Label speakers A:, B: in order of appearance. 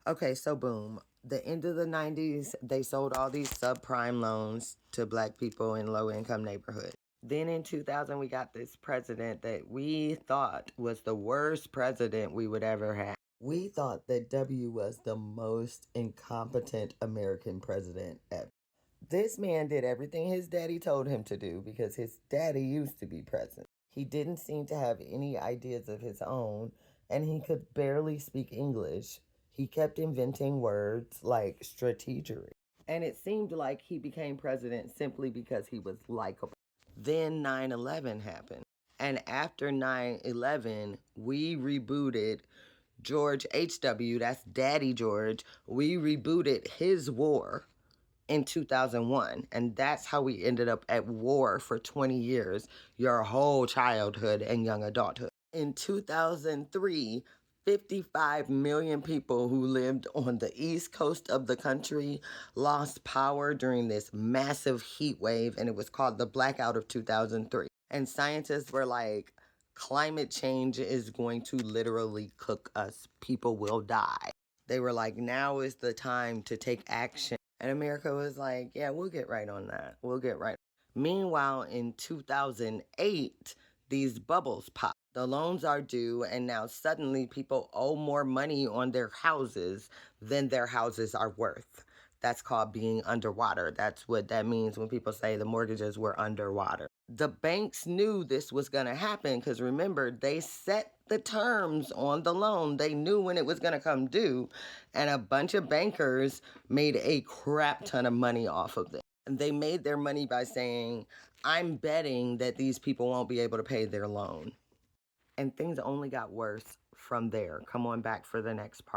A: Okay, so boom. The end of the 90s, they sold all these subprime loans to black people in low income neighborhoods. Then in 2000, we got this president that we thought was the worst president we would ever have. We thought that W was the most incompetent American president ever. This man did everything his daddy told him to do because his daddy used to be president. He didn't seem to have any ideas of his own, and he could barely speak English. He kept inventing words like strategery. And it seemed like he became president simply because he was likable. Then 9/11 happened. And after 9/11, we rebooted George H.W., that's Daddy George. We rebooted his war in 2001. And that's how we ended up at war for 20 years, your whole childhood and young adulthood. In 2003, 55 million people who lived on the east coast of the country lost power during this massive heat wave, and it was called the blackout of 2003. And scientists were like, climate change is going to literally cook us. People will die. They were like, now is the time to take action. And America was like, yeah, we'll get right on that. We'll get right. Meanwhile, in 2008, these bubbles pop. The loans are due, and now suddenly people owe more money on their houses than their houses are worth. That's called being underwater. That's what that means when people say the mortgages were underwater. The banks knew this was going to happen because remember, they set the terms on the loan. They knew when it was going to come due, and a bunch of bankers made a crap ton of money off of it. And they made their money by saying, I'm betting that these people won't be able to pay their loan. And things only got worse from there. Come on back for the next part.